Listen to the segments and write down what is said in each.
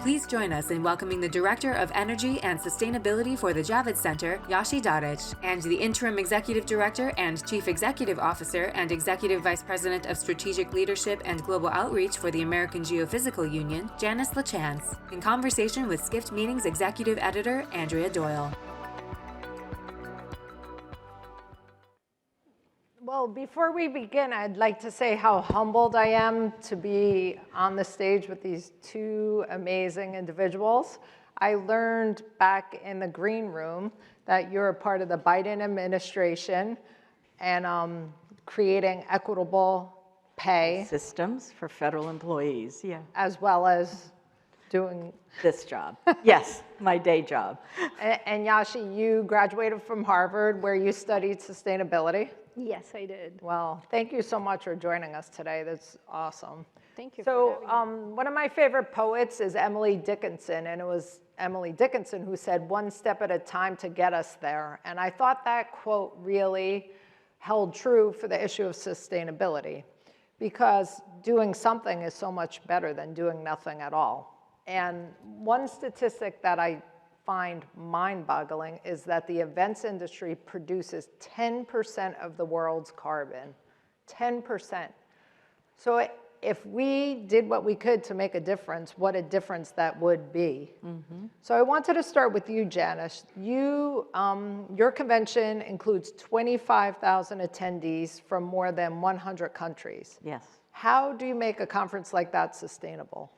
Please join us in welcoming the Director of Energy and Sustainability for the Javits Center, Yashi Dadhic, and the Interim Executive Director and Chief Executive Officer and Executive Vice President of Strategic Leadership and Global Outreach for the American Geophysical Union, Janice Lachance, in conversation with Skift Meetings Executive Editor, Andrea Doyle. Well, before we begin, I'd like to say how humbled I am to be on the stage with these two amazing individuals. I learned back in the green room that you're a part of the Biden administration and creating equitable pay systems for federal employees, yeah. As well as doing this job. Yes, my day job. And Yashi, you graduated from Harvard where you studied sustainability. Yes, I did. Well, thank you so much for joining us today. That's awesome. Thank you. So one of my favorite poets is Emily Dickinson, and it was Emily Dickinson who said, "One step at a time to get us there." And I thought that quote really held true for the issue of sustainability, because doing something is so much better than doing nothing at all. And one statistic that I find mind-boggling is that the events industry produces 10% of the world's carbon, 10%. So if we did what we could to make a difference, what a difference that would be. Mm-hmm. So I wanted to start with you, Janice. Your convention includes 25,000 attendees from more than 100 countries. Yes. How do you make a conference like that sustainable?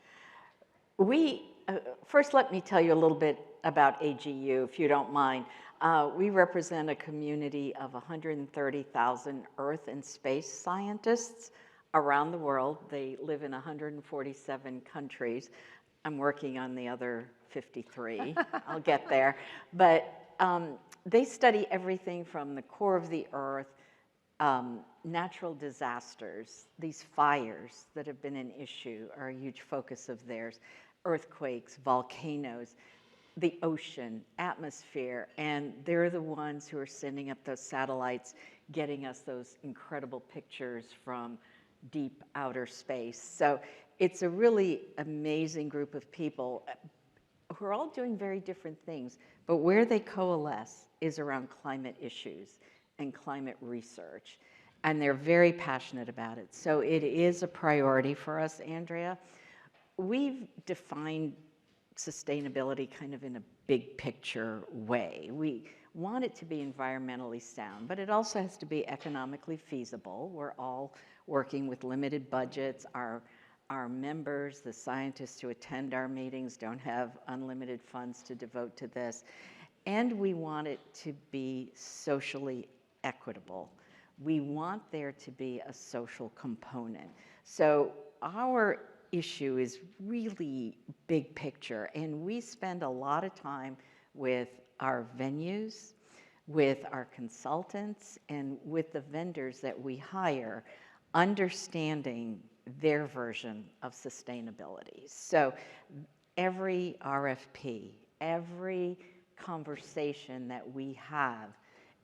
First, let me tell you a little bit about AGU, if you don't mind. We represent a community of 130,000 Earth and space scientists around the world. They live in 147 countries. I'm working on the other 53. I'll get there. But they study everything from the core of the Earth, natural disasters. These fires that have been an issue are a huge focus of theirs. Earthquakes, volcanoes, the ocean, atmosphere, and they're the ones who are sending up those satellites, getting us those incredible pictures from deep outer space. So it's a really amazing group of people who are all doing very different things, but where they coalesce is around climate issues and climate research, and they're very passionate about it. So it is a priority for us, Andrea. We've defined sustainability kind of in a big picture way. We want it to be environmentally sound, but it also has to be economically feasible. We're all working with limited budgets. Our members, the scientists who attend our meetings, don't have unlimited funds to devote to this. And we want it to be socially equitable. We want there to be a social component. So our issue is really big picture, and we spend a lot of time with our venues, with our consultants, and with the vendors that we hire, understanding their version of sustainability. So every RFP, every conversation that we have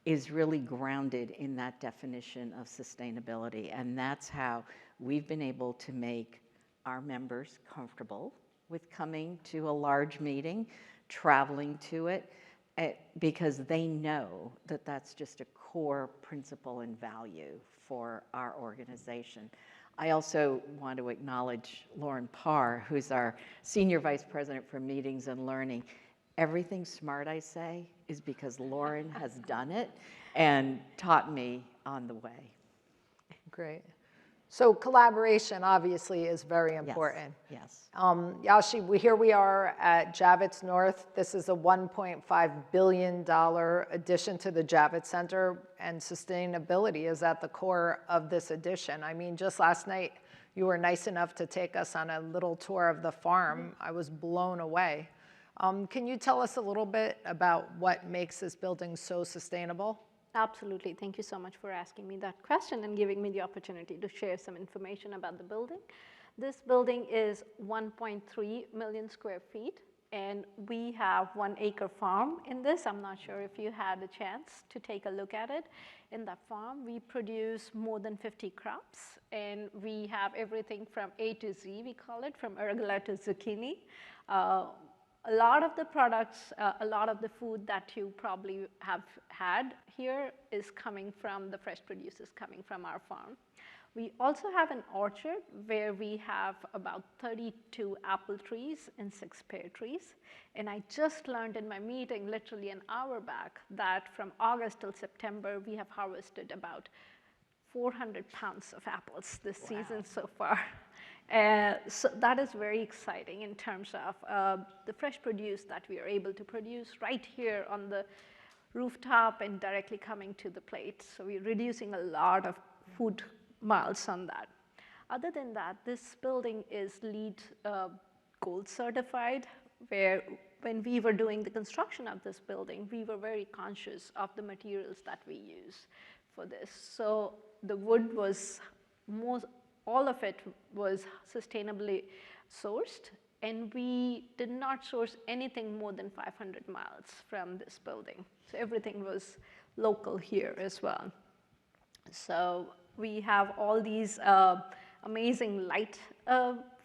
is really grounded in that definition of sustainability, and that's how we've been able to make our members comfortable with coming to a large meeting, traveling to it, because they know that that's just a core principle and value for our organization. I also want to acknowledge Lauren Parr, who's our Senior Vice President for Meetings and Learning. Everything smart I say is because Lauren has done it and taught me on the way. Great. So collaboration obviously is very important. Yes. Yashi, here we are at Javits North. This is a $1.5 billion addition to the Javits Center, and sustainability is at the core of this addition. I mean, just last night, you were nice enough to take us on a little tour of the farm. I was blown away. Can you tell us a little bit about what makes this building so sustainable? Absolutely. Thank you so much for asking me that question and giving me the opportunity to share some information about the building. This building is 1.3 million square feet. And we have 1-acre farm in this. I'm not sure if you had a chance to take a look at it. In that farm, we produce more than 50 crops, and we have everything from A to Z, we call it, from arugula to zucchini. A lot of the products, a lot of the food that you probably have had here is coming from the fresh produce coming from our farm. We also have an orchard where we have about 32 apple trees and 6 pear trees. And I just learned in my meeting literally an hour back that from August till September, we have harvested about 400 pounds of apples this season so far. So that is very exciting in terms of the fresh produce that we are able to produce right here on the rooftop and directly coming to the plate. So we're reducing a lot of food miles on that. Other than that, this building is LEED Gold certified, where when we were doing the construction of this building, we were very conscious of the materials that we use for this. So the wood was all of it was sustainably sourced, and we did not source anything more than 500 miles from this building. So everything was local here as well. So we have all these amazing light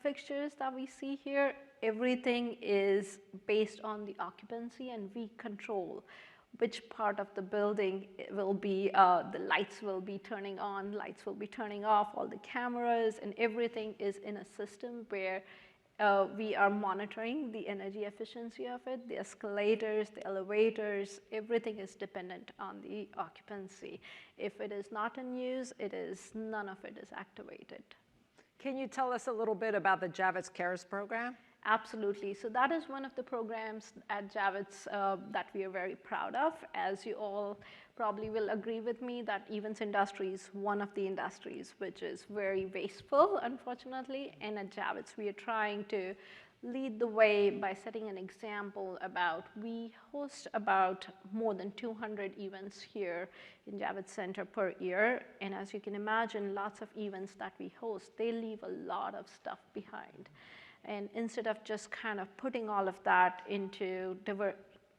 fixtures that we see here. Everything is based on the occupancy, and we control which part of the building will be, the lights will be turning on, lights will be turning off, all the cameras, and everything is in a system where we are monitoring the energy efficiency of it, the escalators, the elevators, everything is dependent on the occupancy. If it is not in use, none of it is activated. Can you tell us a little bit about the Javits Cares program? Absolutely. So that is one of the programs at Javits that we are very proud of. As you all probably will agree with me, that events industry is one of the industries which is very wasteful, unfortunately. And at Javits, we are trying to lead the way by setting an example we host about more than 200 events here in Javits Center per year. And as you can imagine, lots of events that we host, they leave a lot of stuff behind. And instead of just kind of putting all of that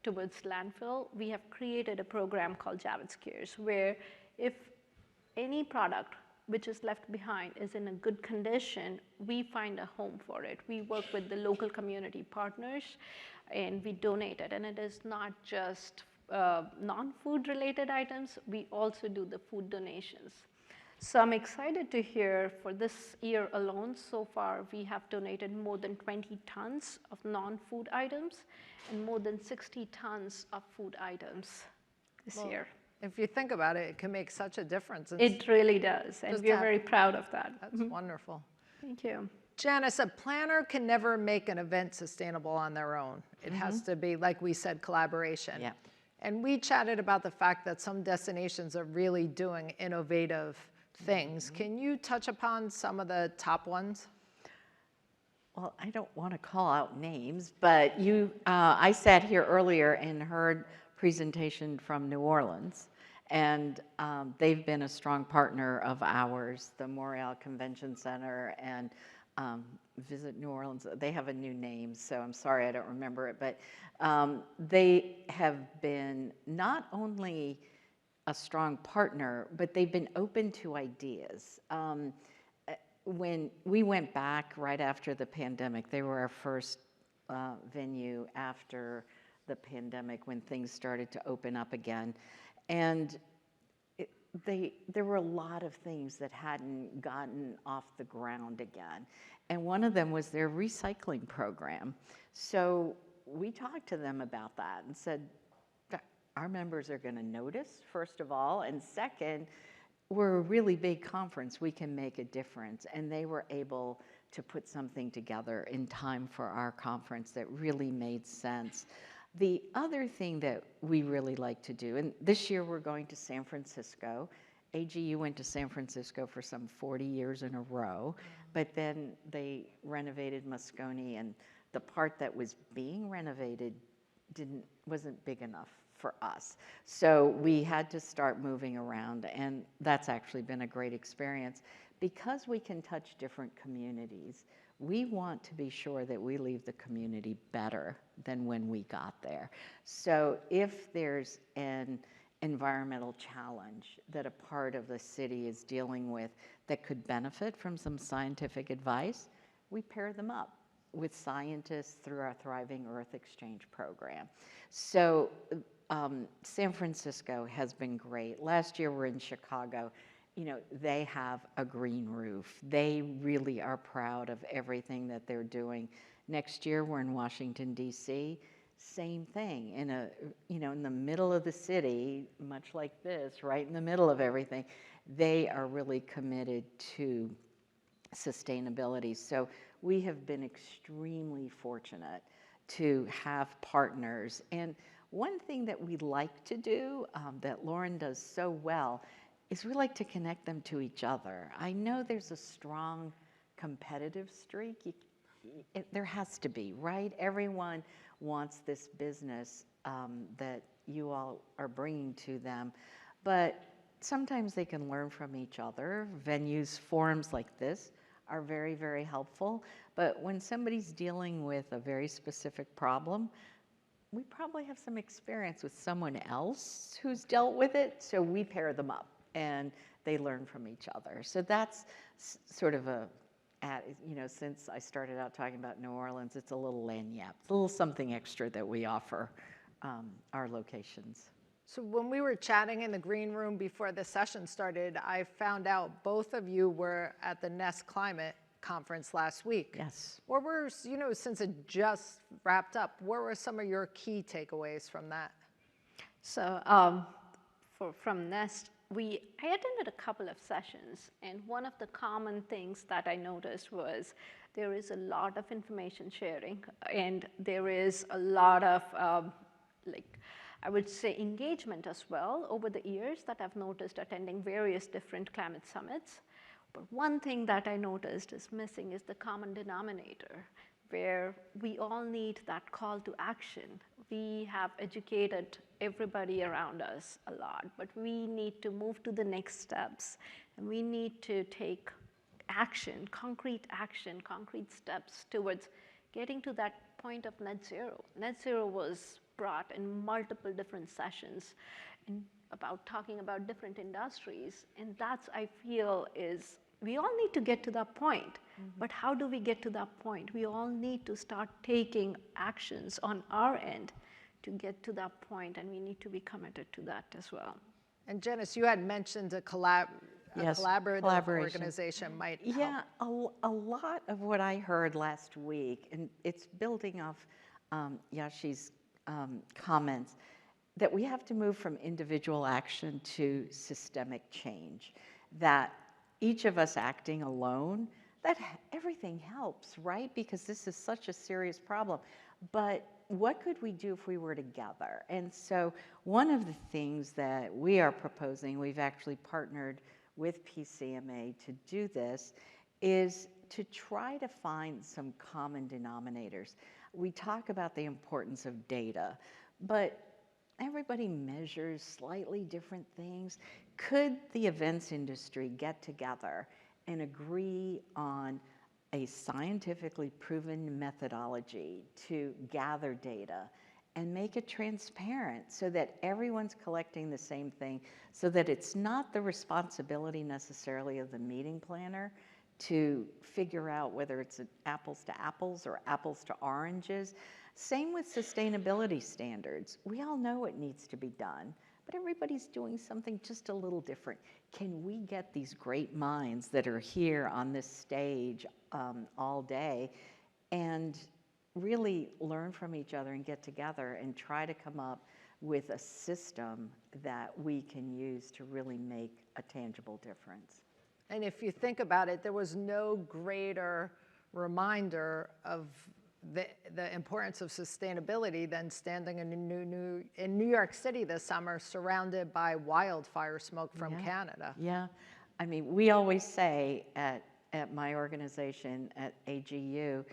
towards landfill, we have created a program called Javits Cares, where if any product which is left behind is in a good condition, we find a home for it. We work with the local community partners, and we donate it. And it is not just non-food related items, we also do the food donations. So I'm excited to hear for this year alone, so far we have donated more than 20 tons of non-food items and more than 60 tons of food items this year. If you think about it, it can make such a difference. It really does, and we're very proud of that. That's wonderful. Thank you. Janice, a planner can never make an event sustainable on their own. It has to be, like we said, collaboration. Yeah. And we chatted about the fact that some destinations are really doing innovative things. Can you touch upon some of the top ones? Well, I don't want to call out names, but I sat here earlier and heard presentation from New Orleans, and they've been a strong partner of ours, the Montreal Convention Center and Visit New Orleans. They have a new name, so I'm sorry I don't remember it, but they have been not only a strong partner, but they've been open to ideas. When we went back right after the pandemic, they were our first venue after the pandemic when things started to open up again. And there were a lot of things that hadn't gotten off the ground again. And one of them was their recycling program. So we talked to them about that and said, our members are going to notice, first of all, and second, we're a really big conference. We can make a difference. And they were able to put something together in time for our conference that really made sense. The other thing that we really like to do, and this year we're going to San Francisco. AGU went to San Francisco for some 40 years in a row, but then they renovated Moscone, and the part that was being renovated wasn't big enough for us. So we had to start moving around, and that's actually been a great experience. because we can touch different communities, we want to be sure that we leave the community better than when we got there. So if there's an environmental challenge that a part of the city is dealing with that could benefit from some scientific advice, we pair them up with scientists through our Thriving Earth Exchange program. So San Francisco has been great. Last year we're in Chicago. You know, they have a green roof. They really are proud of everything that they're doing. Next year we're in Washington, D.C. Same thing, in the middle of the city, much like this, right in the middle of everything. They are really committed to sustainability. So we have been extremely fortunate to have partners. And one thing that we like to do, that Lauren does so well, is we like to connect them to each other. I know there's a strong competitive streak. There has to be, right? Everyone wants this business that you all are bringing to them, but sometimes they can learn from each other. Venues, forums like this are very, very helpful, but when somebody's dealing with a very specific problem, we probably have some experience with someone else who's dealt with it, so we pair them up and they learn from each other. So that's sort of since I started out talking about New Orleans, it's a little lagniappe. It's a little something extra that we offer our locations. So when we were chatting in the green room before the session started, I found out both of you were at the Nest Climate Conference last week. Yes. What were, since it just wrapped up, what were some of your key takeaways from that? So from Nest, I attended a couple of sessions, and one of the common things that I noticed was there is a lot of information sharing, and there is a lot of, I would say, engagement as well over the years that I've noticed attending various different climate summits. But one thing that I noticed is missing is the common denominator, where we all need that call to action. We have educated everybody around us a lot, but we need to move to the next steps, and we need to take action, concrete steps towards getting to that point of net zero. Net zero was brought in multiple different sessions about talking about different industries, and that's, I feel, is we all need to get to that point. But how do we get to that point? We all need to start taking actions on our end to get to that point, and we need to be committed to that as well. And Janice, you had mentioned a collaborative organization might help. Yeah, a lot of what I heard last week, and it's building off Yashi's comments, that we have to move from individual action to systemic change, that each of us acting alone, that everything helps, right? Because this is such a serious problem. But what could we do if we were together? And so one of the things that we are proposing, we've actually partnered with PCMA to do this, is to try to find some common denominators. We talk about the importance of data, but everybody measures slightly different things. Could the events industry get together and agree on a scientifically proven methodology to gather data and make it transparent so that everyone's collecting the same thing, so that it's not the responsibility necessarily of the meeting planner to figure out whether it's apples to apples or apples to oranges. Same with sustainability standards. We all know it needs to be done, but everybody's doing something just a little different. Can we get these great minds that are here on this stage all day and really learn from each other and get together and try to come up with a system that we can use to really make a tangible difference? And if you think about it, there was no greater reminder of the importance of sustainability than standing in New York City this summer surrounded by wildfire smoke from Canada. Yeah, I mean, we always say at my organization at AGU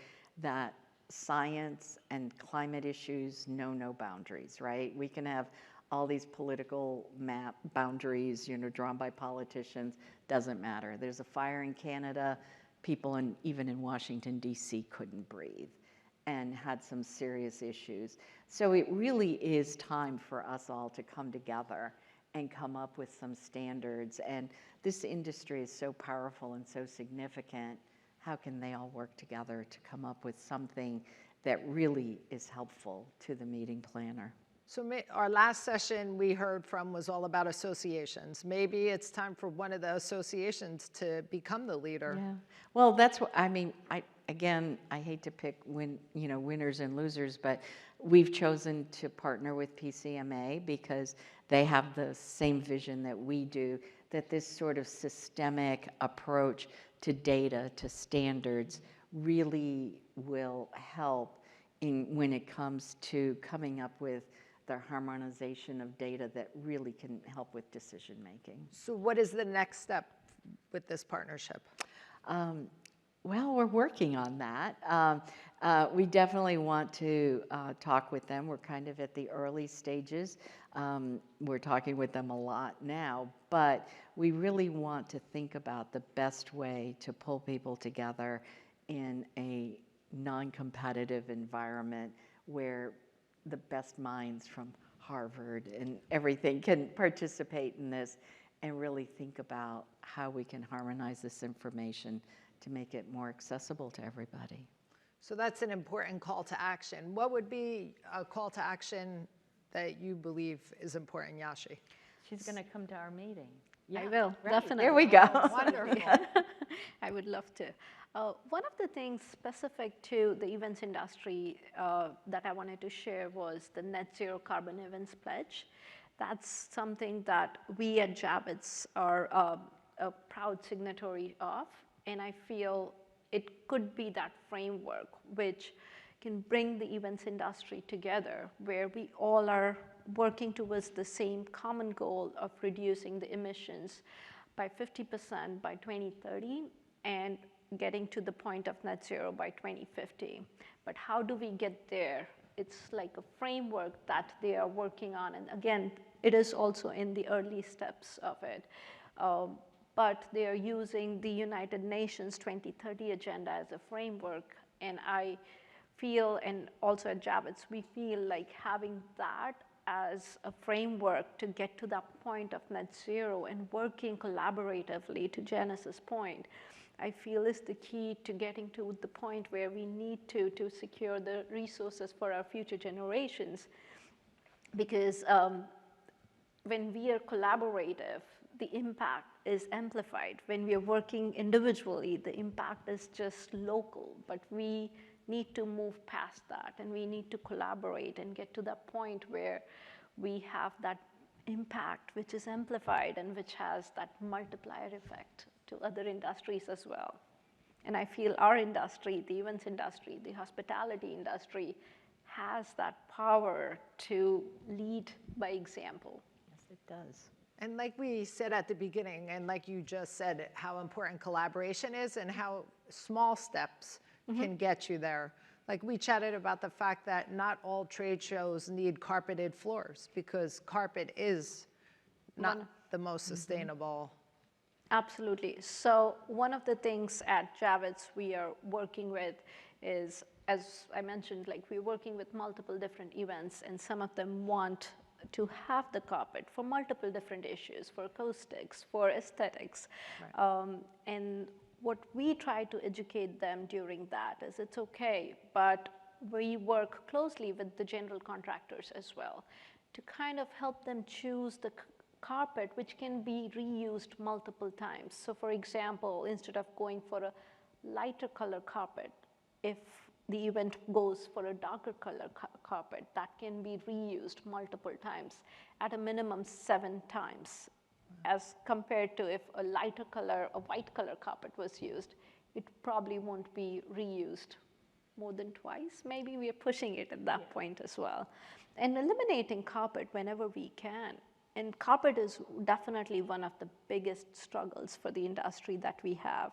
that science and climate issues know no boundaries, right? We can have all these political map boundaries, drawn by politicians, doesn't matter. There's a fire in Canada, people even in Washington, D.C. couldn't breathe and had some serious issues. So it really is time for us all to come together and come up with some standards. And this industry is so powerful and so significant. How can they all work together to come up with something that really is helpful to the meeting planner? So our last session we heard from was all about associations. Maybe it's time for one of the associations to become the leader. Yeah. Well, that's what I mean. I hate to pick winners and losers, but we've chosen to partner with PCMA because they have the same vision that we do, that this sort of systemic approach to data, to standards, really will help when it comes to coming up with the harmonization of data that really can help with decision making. So what is the next step with this partnership? Well, we're working on that. We definitely want to talk with them. We're kind of at the early stages. We're talking with them a lot now, but we really want to think about the best way to pull people together in a non-competitive environment where the best minds from Harvard and everything can participate in this and really think about how we can harmonize this information to make it more accessible to everybody. So that's an important call to action. What would be a call to action that you believe is important, Yashi? She's going to come to our meeting. I will, right. definitely. There we go. Wonderful. I would love to. One of the things specific to the events industry that I wanted to share was the Net Zero Carbon Events Pledge. That's something that we at Javits are a proud signatory of, and I feel it could be that framework which can bring the events industry together, where we all are working towards the same common goal of reducing the emissions by 50% by 2030 and getting to the point of net zero by 2050. But how do we get there? It's like a framework that they are working on. And again, it is also in the early steps of it. But they are using the United Nations 2030 agenda as a framework. And I feel, and also at Javits, we feel like having that as a framework to get to that point of net zero and working collaboratively, to Janice's point, I feel is the key to getting to the point where we need to secure the resources for our future generations. Because when we are collaborative, the impact is amplified. When we are working individually, the impact is just local, but we need to move past that, and we need to collaborate and get to that point where we have that impact which is amplified and which has that multiplier effect to other industries as well. And I feel our industry, the events industry, the hospitality industry, has that power to lead by example. Yes, it does. And like we said at the beginning, and like you just said, how important collaboration is and how small steps can get you there. Like we chatted about the fact that not all trade shows need carpeted floors because carpet is not the most sustainable. Absolutely. So one of the things at Javits we are working with is, as I mentioned, like we're working with multiple different events, and some of them want to have the carpet for multiple different issues, for acoustics, for aesthetics. Right. And what we try to educate them during that is it's okay, but we work closely with the general contractors as well to kind of help them choose the carpet which can be reused multiple times. So for example, instead of going for a lighter color carpet, if the event goes for a darker color carpet, that can be reused multiple times, at a minimum 7 times. As compared to if a lighter color, a white color carpet was used, it probably won't be reused more than twice. Maybe we are pushing it at that point as well. And eliminating carpet whenever we can. And carpet is definitely one of the biggest struggles for the industry that we have.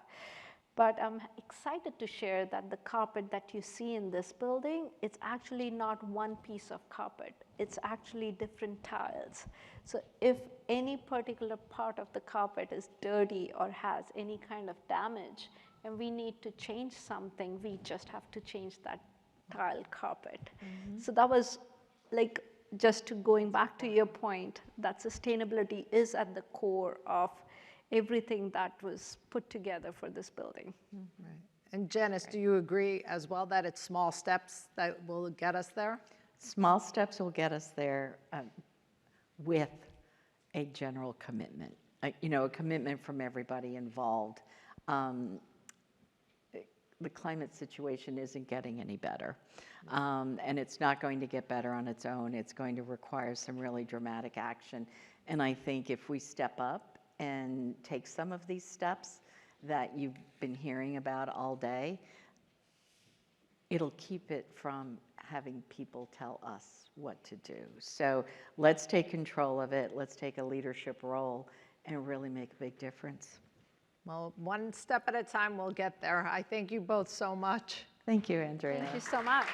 But I'm excited to share that the carpet that you see in this building, it's actually not one piece of carpet. It's actually different tiles. So if any particular part of the carpet is dirty or has any kind of damage, and we need to change something, we just have to change that tile carpet. So that was like, just to going back to your point, that sustainability is at the core of everything that was put together for this building. Right. And Janice, do you agree as well that it's small steps that will get us there? Small steps will get us there with a general commitment, a commitment from everybody involved. The climate situation isn't getting any better, and it's not going to get better on its own. It's going to require some really dramatic action. And I think if we step up and take some of these steps that you've been hearing about all day, it'll keep it from having people tell us what to do. So let's take control of it. Let's take a leadership role and really make a big difference. Well, one step at a time, we'll get there. I thank you both so much. Thank you, Andrea. Thank you so much.